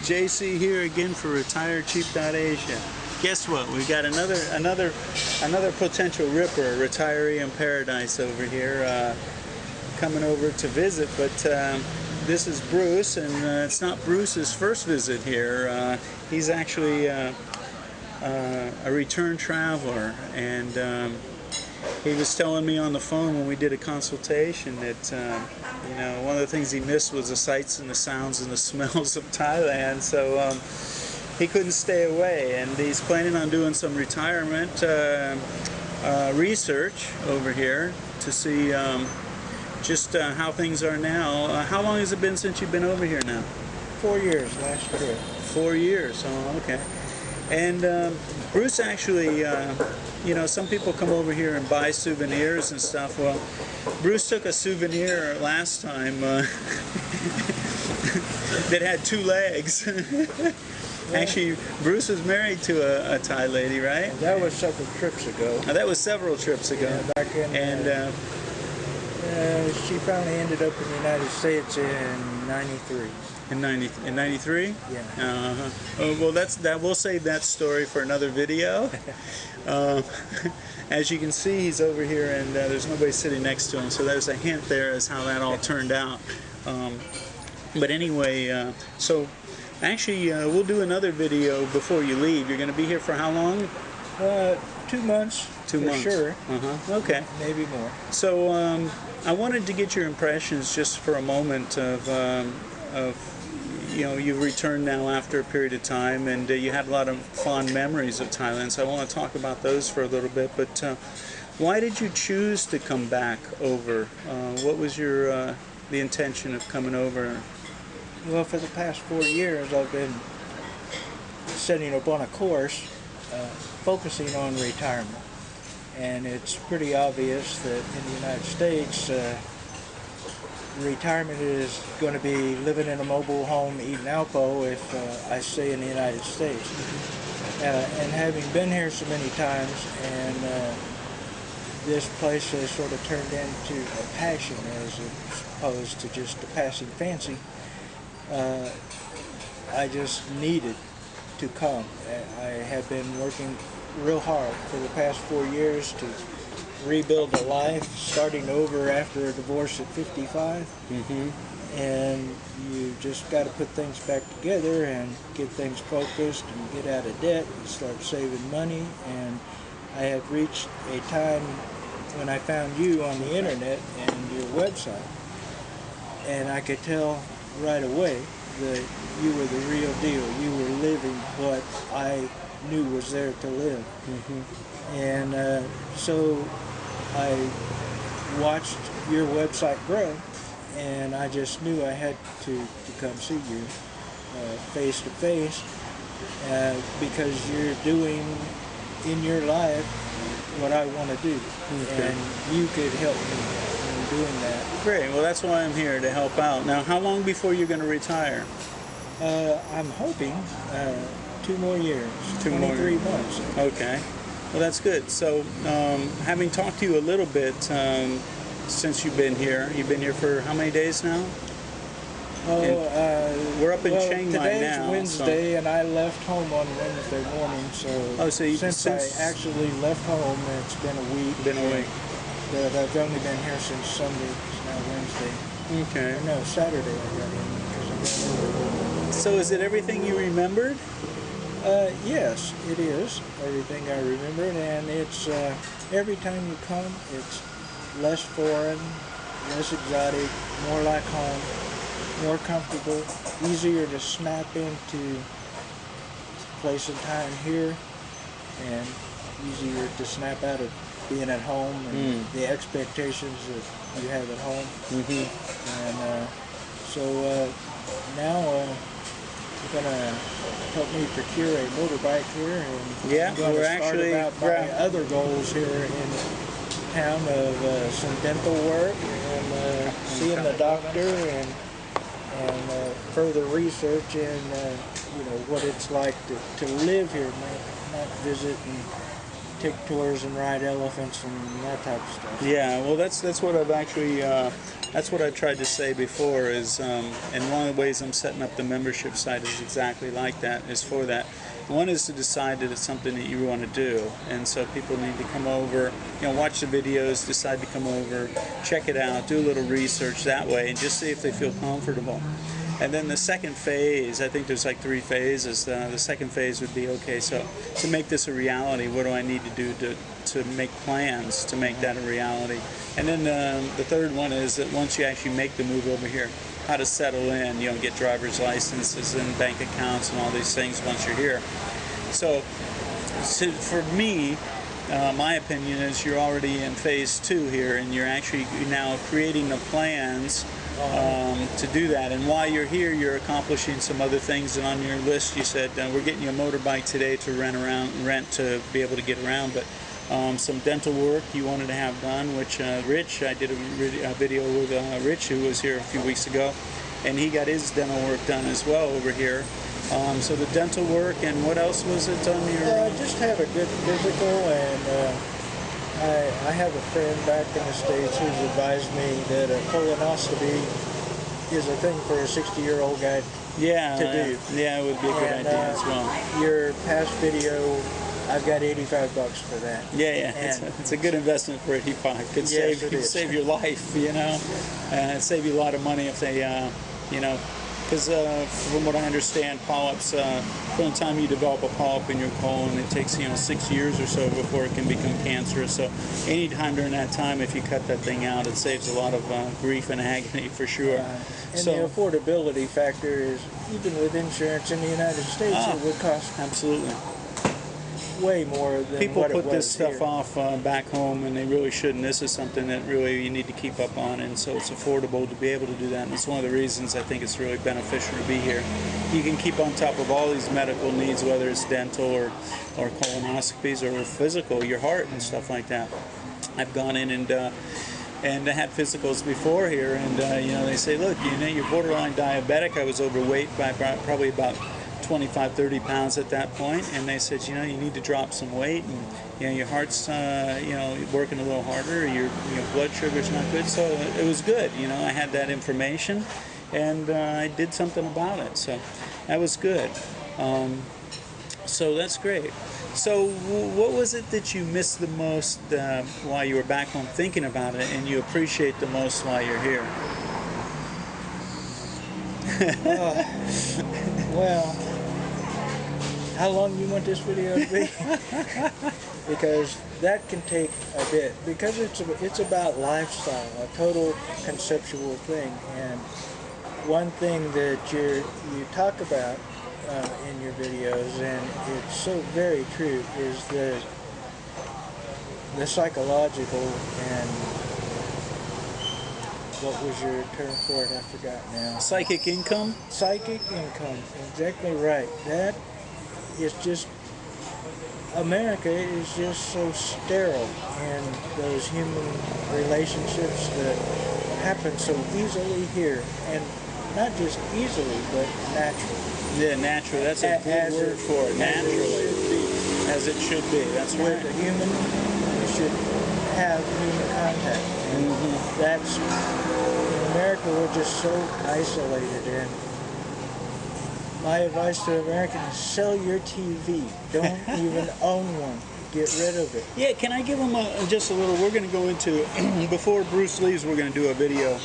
JC here again for retirecheap.asia. Guess what? We've got another potential ripper, a retiree in paradise over here, coming over to visit. But this is Bruce, and it's not Bruce's first visit here. He's actually a return traveler, and he was telling me on the phone when we did a consultation that you know, one of the things he missed was the sights and the sounds and the smells of Thailand. So he couldn't stay away, and he's planning on doing some retirement research over here to see just how things are now. How long has it been since you've been over here now? 4 years last year. 4 years. Oh, okay. And Bruce actually, you know, some people come over here and buy souvenirs and stuff. Well, Bruce took a souvenir last time that had 2 legs. Actually, Bruce was married to a Thai lady, right? That was several trips ago. That was several trips ago. Yeah, back in, and she finally ended up in the United States in '93. In 93? Yeah. Oh, well, we'll save that story for another video. As you can see, he's over here, and there's nobody sitting next to him, so there's a hint there as how that all turned out. But anyway, so actually, we'll do another video before you leave. You're going to be here for how long? 2 months. 2 months. Sure. Okay. Maybe more. So I wanted to get your impressions just for a moment of you know, you've returned now after a period of time, and you had a lot of fond memories of Thailand, so I want to talk about those for a little bit. But why did you choose to come back over? What was your the intention of coming over? Well, for the past 4 years, I've been setting up on a course focusing on retirement, and it's pretty obvious that in the United States, retirement is going to be living in a mobile home eating Alpo if I stay in the United States. And having been here so many times, and this place has sort of turned into a passion as opposed to just a passing fancy, I just needed to come. I have been working real hard for the past 4 years to rebuild a life, starting over after a divorce at 55. And you just got to put things back together and get things focused and get out of debt and start saving money. And I have reached a time when I found you on the internet and your website, and I could tell right away that you were the real deal. You were living what I knew was there to live. And so I watched your website grow, and I just knew I had to come see you face to face, because you're doing in your life what I want to do, and you could help me in doing that. Great. Well, that's why I'm here, to help out. Now, how long before you're going to retire? I'm hoping 2 more years, 23 months. Okay. Well, that's good. So, having talked to you a little bit since you've been here for how many days now? We're up in Chiang Mai today's now. Wednesday, and I left home on Wednesday morning. So, since I actually left home, it's been a week. But I've only been here since Sunday. It's now Wednesday. Okay. Or no, Saturday I got in because I got. So, is it everything you remembered? Yes, it is everything I remembered, and it's every time you come, it's less foreign, less exotic, more like home, more comfortable, easier to snap into place and time here, and easier to snap out of being at home and the expectations that you have at home. And so now you're going to help me procure a motorbike here, and yeah, I'm going we're to start actually about my other goals here in town of some dental work and seeing the doctor and further research and you know, what it's like to live here, not visit and take tours and ride elephants and that type of stuff. Yeah, well, that's what I've actually that's what I've tried to say before. Is and one of the ways I'm setting up the membership site is exactly like that. Is for that. One is to decide that it's something that you want to do, and so people need to come over, watch the videos, decide to come over, check it out, do a little research that way, and just see if they feel comfortable. And then the second phase, I think there's like 3 phases. The second phase would be, okay, so to make this a reality, what do I need to do to make plans to make that a reality? And then the third one is that once you actually make the move over here, how to settle in, get driver's licenses and bank accounts and all these things once you're here. So for me, my opinion is you're already in phase 2 here, and you're actually now creating the plans to do that. And while you're here, you're accomplishing some other things. And on your list, you said we're getting you a motorbike today to rent to be able to get around. But some dental work you wanted to have done, which Rich, I did a video with Rich, who was here a few weeks ago, and he got his dental work done as well over here. So the dental work, and what else was it on your? Just have a good physical, and I have a friend back in the States who's advised me that a colonoscopy is a thing for a 60-year-old guy to do. Yeah, it would be a good idea as well. Your past video, I've got $85 for that. Yeah, it's a good investment for 85. Could save your life, and save you a lot of money if they, because from what I understand, polyps, from the time you develop a polyp in your colon, it takes 6 years or so before it can become cancerous. So any time during that time, if you cut that thing out, it saves a lot of grief and agony for sure. And the affordability factor is, even with insurance in the United States, it would cost absolutely way more than people what it put was this stuff here. off back home, and they really shouldn't. This is something that really you need to keep up on, and so it's affordable to be able to do that. And it's one of the reasons I think it's really beneficial to be here. You can keep on top of all these medical needs, whether it's dental or colonoscopies or physical, your heart and stuff like that. I've gone in and I had physicals before here, and they say, look, you're borderline diabetic. I was overweight by probably about 25, 30 pounds at that point, and they said, you need to drop some weight, and your heart's working a little harder, your blood sugar's not good. So it was good. I had that information, and I did something about it. So that was good. So that's great. So what was it that you missed the most while you were back home thinking about it, and you appreciate the most while you're here? Well, how long do you want this video to be? Because that can take a bit. Because it's about lifestyle, a total conceptual thing. And one thing that you talk about in your videos, and it's so very true, is the psychological and what was your term for it? I forgot now. Psychic income? Psychic income, exactly right. That is just, America is just so sterile in those human relationships that happen so easily here. And not just easily, but naturally. Yeah, natural. That's a good word for it. Naturally. As it should be. That's right. With a human, you should have human contact. And that's, in America, we're just so isolated. And my advice to Americans is sell your TV. Don't even own one. Get rid of it. Yeah, can I give them just a little, we're going to go into, before Bruce leaves, we're going to do a video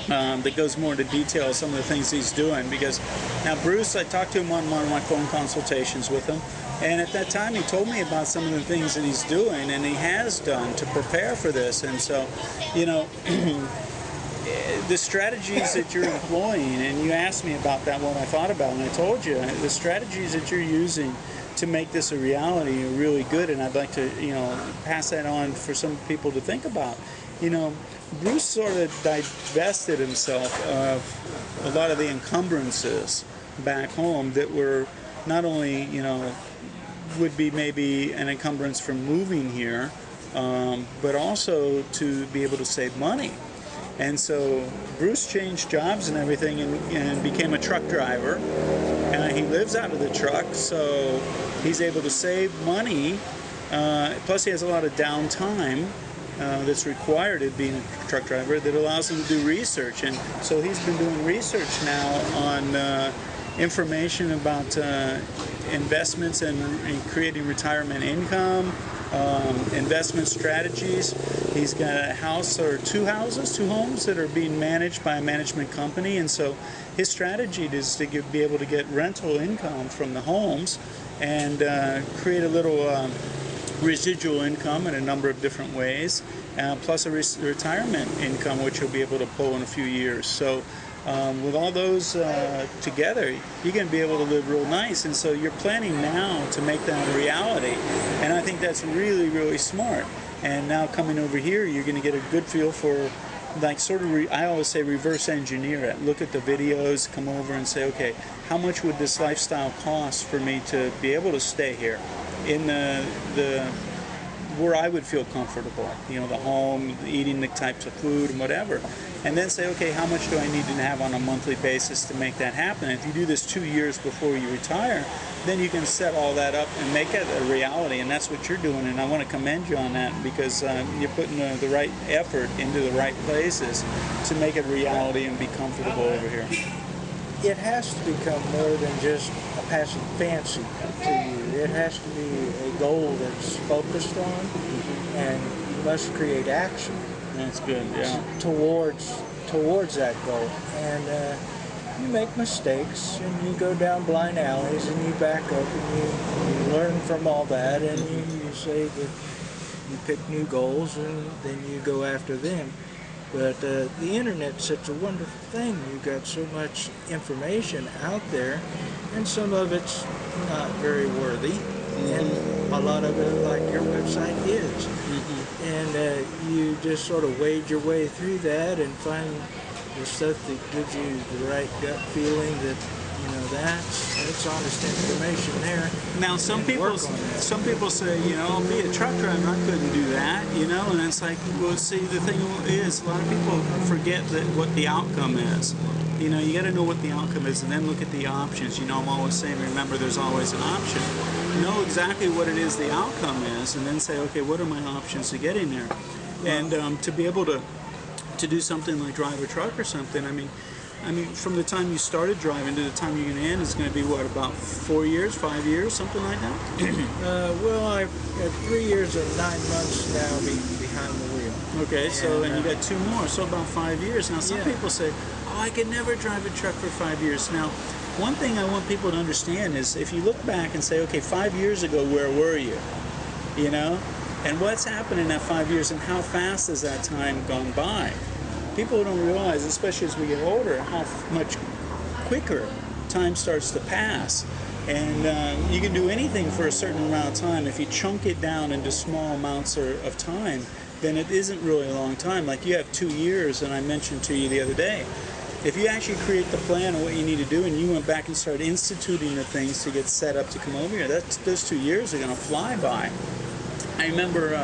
that goes more into detail of some of the things he's doing, because now Bruce, I talked to him on one of my phone consultations with him, and at that time he told me about some of the things that he's doing and he has done to prepare for this. And so, the strategies that you're employing, and you asked me about that, what I thought about, and I told you, the strategies that you're using to make this a reality are really good, and I'd like to, pass that on for some people to think about. Bruce sort of divested himself of a lot of the encumbrances back home that were not only, would be maybe an encumbrance from moving here, but also to be able to save money. And so Bruce changed jobs and everything and became a truck driver. And he lives out of the truck, so he's able to save money Plus he has a lot of downtime that's required at being a truck driver that allows him to do research. And so he's been doing research now on information about investments and creating retirement income, investment strategies. He's got a house or two homes that are being managed by a management company, and so his strategy is to be able to get rental income from the homes and create a little residual income in a number of different ways, plus a retirement income which you'll be able to pull in a few years. So with all those together, you're going to be able to live real nice. And so you're planning now to make that a reality. And I think that's really, really smart. And now coming over here, you're going to get a good feel for, like, sort of, I always say reverse engineer it. Look at the videos, come over and say, okay, how much would this lifestyle cost for me to be able to stay here in the where I would feel comfortable, you know, the home, eating the types of food and whatever. And then say, okay, how much do I need to have on a monthly basis to make that happen? And if you do this 2 years before you retire, then you can set all that up and make it a reality. And that's what you're doing. And I want to commend you on that, because you're putting the right effort into the right places to make it reality and be comfortable over here. It has to become more than just a passing fancy to you. It has to be a goal that's focused on, and you must create action. That's good, yeah. Towards that goal. And you make mistakes, and you go down blind alleys, and you back up, and you learn from all that, and you say that you pick new goals, and then you go after them. But the internet's such a wonderful thing. You've got so much information out there, and some of it's not very worthy, and a lot of it, like your website, is. And you just sort of wade your way through that and find the stuff that gives you the right gut feeling that, you know, that's honest information there. Now some people say, you know, I'll be a truck driver, I couldn't do that, you know, and it's like, well, see, the thing is, a lot of people forget that what the outcome is. You know, you got to know what the outcome is and then look at the options. You know, I'm always saying, remember, there's always an option. Know exactly what it is the outcome is, and then say, okay, what are my options to getting there? And to be able to do something like drive a truck or something, I mean, from the time you started driving to the time you're going to end is going to be, what, about 4 years, 5 years, something like that? Well, I've got 3 years and 9 months now behind the wheel. Okay, so and you got 2 more, so about 5 years. Now, some people say, oh, I could never drive a truck for 5 years. Now, one thing I want people to understand is, if you look back and say, okay, 5 years ago, where were you? You know? And what's happened in that 5 years, and how fast has that time gone by? People don't realize, especially as we get older, how much quicker time starts to pass. And you can do anything for a certain amount of time. If you chunk it down into small amounts of time, then it isn't really a long time. Like, you have 2 years, and I mentioned to you the other day, if you actually create the plan of what you need to do, and you went back and started instituting the things to get set up to come over here, those 2 years are going to fly by. I remember,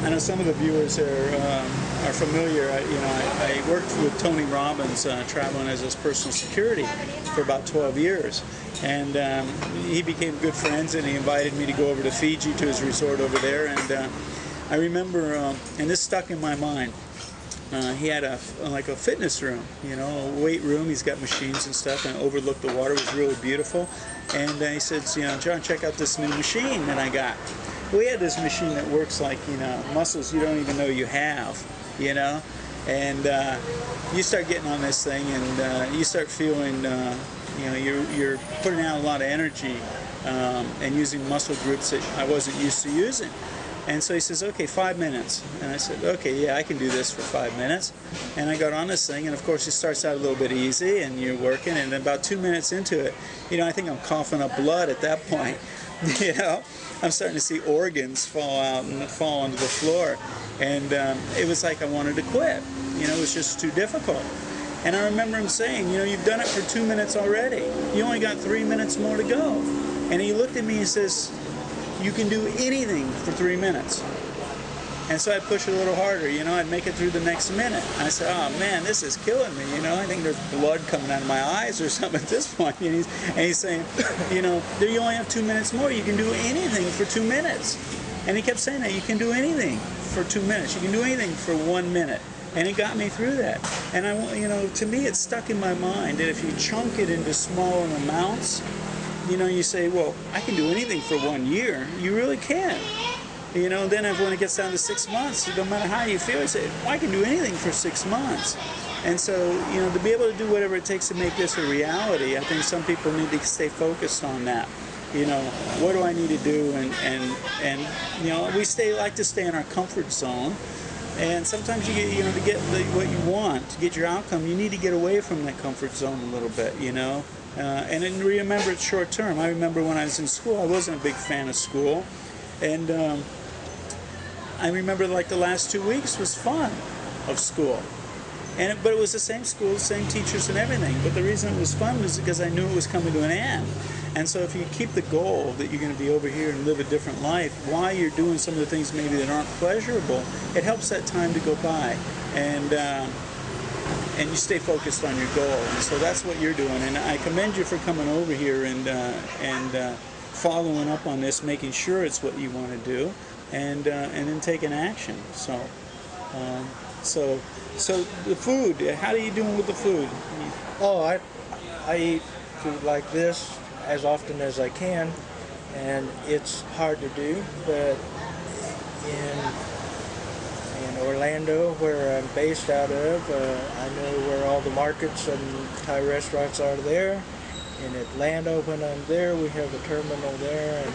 I know some of the viewers are familiar. You know, I worked with Tony Robbins, traveling as his personal security for about 12 years. And he became good friends, and he invited me to go over to Fiji to his resort over there. And I remember, and this stuck in my mind, he had like a fitness room, you know, a weight room. He's got machines and stuff, and overlooked the water. It was really beautiful. And he said, you know, John, check out this new machine that I got. We had this machine that works like, you know, muscles you don't even know you have, you know. And you start getting on this thing, and you start feeling, you know, you're putting out a lot of energy and using muscle groups that I wasn't used to using. And so he says, okay, 5 minutes. And I said, okay, yeah, I can do this for 5 minutes. And I got on this thing, and of course it starts out a little bit easy, and you're working, and then about 2 minutes into it, you know, I think I'm coughing up blood at that point. You know, I'm starting to see organs fall out and fall onto the floor. And it was like I wanted to quit. You know, it was just too difficult. And I remember him saying, you know, you've done it for 2 minutes already. You only got 3 minutes more to go. And he looked at me and says, you can do anything for 3 minutes. And so I'd push it a little harder, you know, I'd make it through the next minute. And I said, oh man, this is killing me, you know, I think there's blood coming out of my eyes or something at this point. And he's saying, you know, you only have 2 minutes more, you can do anything for 2 minutes. And he kept saying that you can do anything for 2 minutes. You can do anything for 1 minute. And it got me through that. And to me, it's stuck in my mind that if you chunk it into smaller amounts, you say, well, I can do anything for 1 year. You really can. Then when it gets down to 6 months, no matter how you feel, you say, well, I can do anything for 6 months. And so, to be able to do whatever it takes to make this a reality, I think some people need to stay focused on that. What do I need to do? And we like to stay in our comfort zone. And sometimes you get, to get what you want, to get your outcome, you need to get away from that comfort zone a little bit, and then remember it's short term. I remember when I was in school, I wasn't a big fan of school. And I remember like the last 2 weeks was fun of school. But it was the same school, the same teachers and everything. But the reason it was fun was because I knew it was coming to an end. And so if you keep the goal that you're going to be over here and live a different life while you're doing some of the things maybe that aren't pleasurable, it helps that time to go by. And you stay focused on your goal. And so that's what you're doing. And I commend you for coming over here and following up on this, making sure it's what you want to do, and then taking action. So the food, how are you doing with the food? Oh, I eat food like this as often as I can, and it's hard to do, but in Orlando, where I'm based out of, I know where all the markets and Thai restaurants are there. In Atlanta, when I'm there, we have a terminal there, and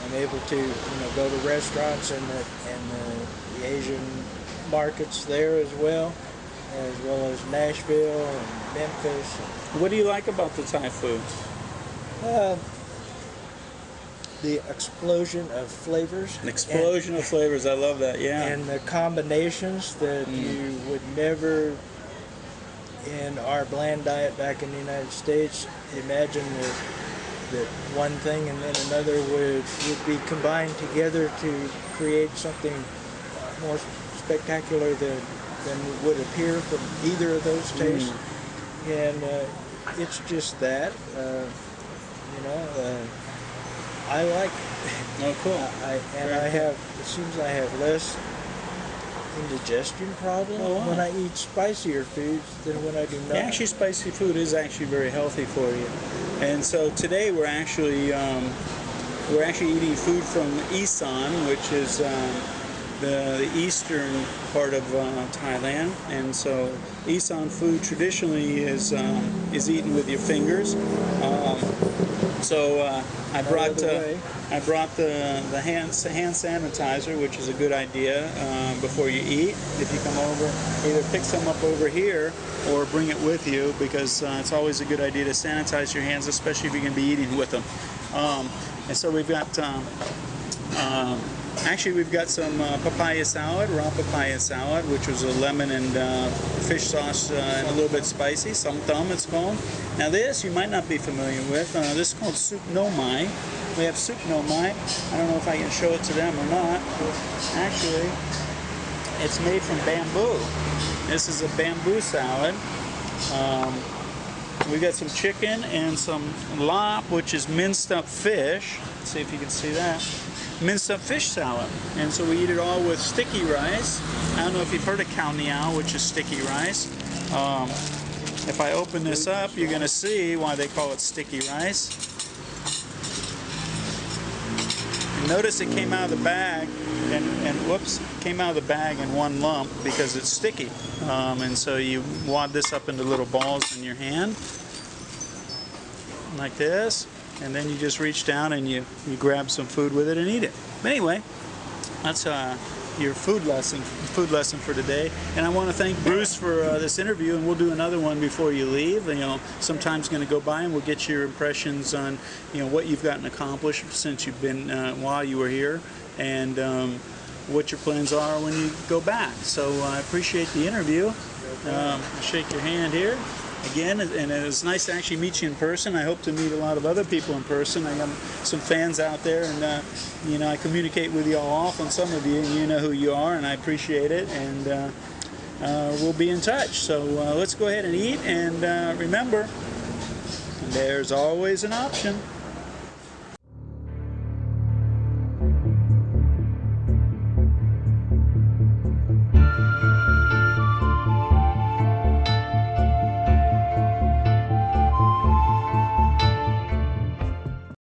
I'm able to go to restaurants and the Asian markets there as well as Nashville and Memphis. What do you like about the Thai food? The explosion of flavors. An explosion of flavors. I love that. Yeah. And the combinations that you would never, in our bland diet back in the United States, imagine that one thing and then another would be combined together to create something more spectacular than would appear from either of those tastes. And it's just that, I like. Oh, cool. It seems I have less indigestion problem when I eat spicier foods than when I do not. Yeah, actually, spicy food is actually very healthy for you. And so today we're actually eating food from Isan, which is the eastern part of Thailand. And so Isan food traditionally is eaten with your fingers. I brought the hand sanitizer, which is a good idea before you eat. If you come over, either pick some up over here or bring it with you, because it's always a good idea to sanitize your hands, especially if you're going to be eating with them. And so we've got we've got some papaya salad, raw papaya salad, which was a lemon and fish sauce and a little bit spicy. Samtam it's called. Now this you might not be familiar with. This is called soup no mai. We have soup no mai. I don't know if I can show it to them or not. Actually, it's made from bamboo. This is a bamboo salad. We've got some chicken and some lap, which is minced up fish. Let's see if you can see that. Minced up fish salad. And so we eat it all with sticky rice. I don't know if you've heard of khao niao, which is sticky rice. If I open this up, you're going to see why they call it sticky rice. And notice it came out of the bag, came out of the bag in one lump because it's sticky. And so you wad this up into little balls in your hand, like this. And then you just reach down and you grab some food with it and eat it. But anyway, that's your food lesson for today. And I want to thank Bruce for this interview, and we'll do another one before you leave. Some time's going to go by, and we'll get your impressions on what you've gotten accomplished since you've been while you were here, and what your plans are when you go back. So I appreciate the interview. I'll shake your hand here again, and it was nice to actually meet you in person. I hope to meet a lot of other people in person. I got some fans out there, and I communicate with you all often. Some of you, you know who you are, and I appreciate it. And we'll be in touch. So let's go ahead and eat. And remember, there's always an option.